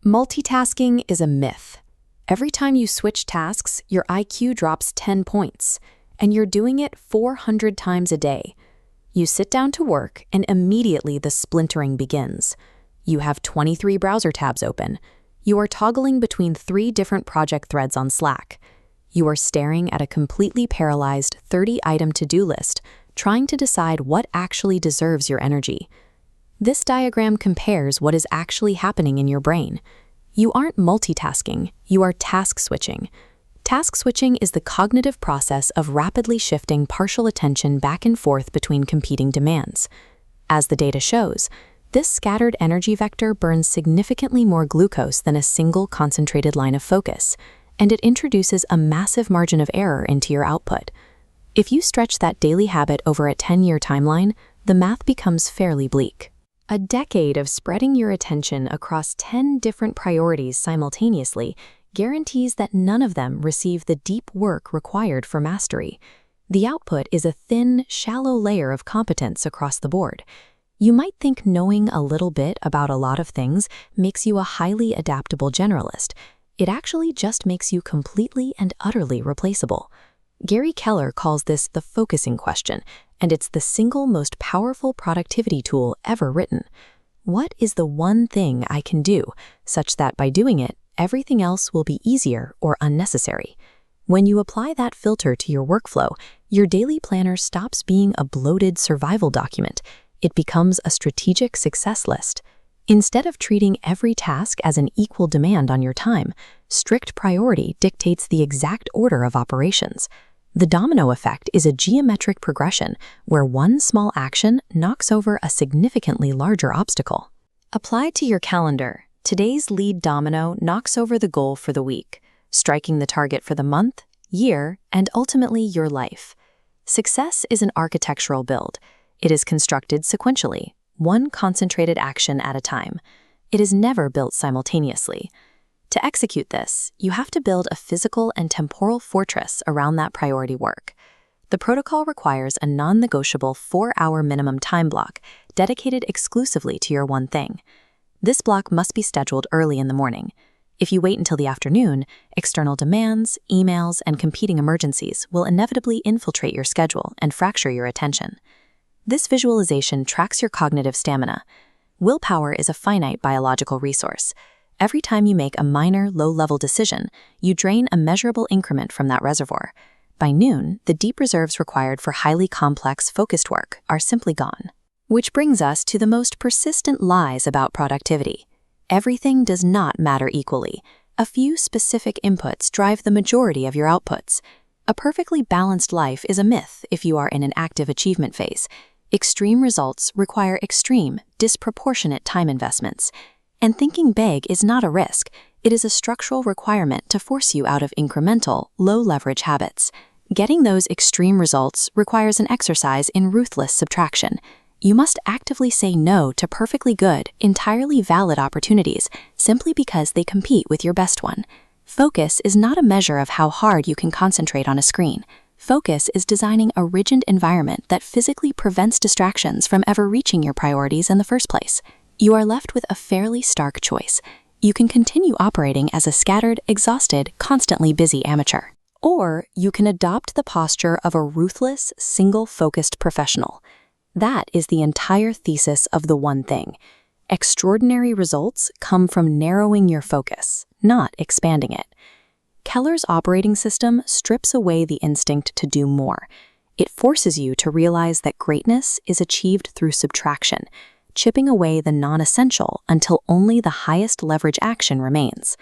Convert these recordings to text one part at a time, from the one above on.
Multitasking is a myth. Every time you switch tasks, your IQ drops 10 points, and you're doing it 400 times a day. You sit down to work, and immediately the splintering begins. You have 23 browser tabs open. You are toggling between 3 different project threads on Slack. You are staring at a completely paralyzed 30-item to-do list, trying to decide what actually deserves your energy. This diagram compares what is actually happening in your brain. You aren't multitasking, you are task switching. Task switching is the cognitive process of rapidly shifting partial attention back and forth between competing demands. As the data shows, this scattered energy vector burns significantly more glucose than a single concentrated line of focus, and it introduces a massive margin of error into your output. If you stretch that daily habit over a 10-year timeline, the math becomes fairly bleak. A decade of spreading your attention across 10 different priorities simultaneously guarantees that none of them receive the deep work required for mastery. The output is a thin, shallow layer of competence across the board. You might think knowing a little bit about a lot of things makes you a highly adaptable generalist. It actually just makes you completely and utterly replaceable. Gary Keller calls this the focusing question, and it's the single most powerful productivity tool ever written. What is the one thing I can do, such that by doing it, everything else will be easier or unnecessary? When you apply that filter to your workflow, your daily planner stops being a bloated survival document. It becomes a strategic success list. Instead of treating every task as an equal demand on your time, strict priority dictates the exact order of operations. The domino effect is a geometric progression where one small action knocks over a significantly larger obstacle. Applied to your calendar, today's lead domino knocks over the goal for the week, striking the target for the month, year, and ultimately your life. Success is an architectural build. It is constructed sequentially, one concentrated action at a time. It is never built simultaneously. To execute this, you have to build a physical and temporal fortress around that priority work. The protocol requires a non-negotiable 4-hour minimum time block dedicated exclusively to your one thing. This block must be scheduled early in the morning. If you wait until the afternoon, external demands, emails, and competing emergencies will inevitably infiltrate your schedule and fracture your attention. This visualization tracks your cognitive stamina. Willpower is a finite biological resource. Every time you make a minor, low-level decision, you drain a measurable increment from that reservoir. By noon, the deep reserves required for highly complex, focused work are simply gone. Which brings us to the most persistent lies about productivity. Everything does not matter equally. A few specific inputs drive the majority of your outputs. A perfectly balanced life is a myth if you are in an active achievement phase. Extreme results require extreme, disproportionate time investments. And thinking big is not a risk. It is a structural requirement to force you out of incremental, low-leverage habits. Getting those extreme results requires an exercise in ruthless subtraction. You must actively say no to perfectly good, entirely valid opportunities simply because they compete with your best one. Focus is not a measure of how hard you can concentrate on a screen. Focus is designing a rigid environment that physically prevents distractions from ever reaching your priorities in the first place. You are left with a fairly stark choice. You can continue operating as a scattered, exhausted, constantly busy amateur. Or you can adopt the posture of a ruthless, single-focused professional. That is the entire thesis of the one thing. Extraordinary results come from narrowing your focus, not expanding it. Keller's operating system strips away the instinct to do more. It forces you to realize that greatness is achieved through subtraction, chipping away the non-essential until only the highest leverage action remains.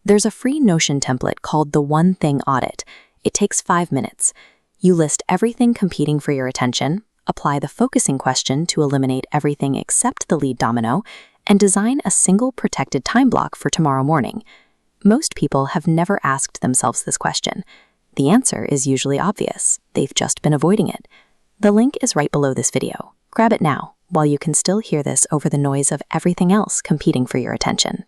There's a free Notion template called the One Thing Audit. It takes 5 minutes. You list everything competing for your attention, apply the focusing question to eliminate everything except the lead domino, and design a single protected time block for tomorrow morning. Most people have never asked themselves this question. The answer is usually obvious. They've just been avoiding it. The link is right below this video. Grab it now, while you can still hear this over the noise of everything else competing for your attention.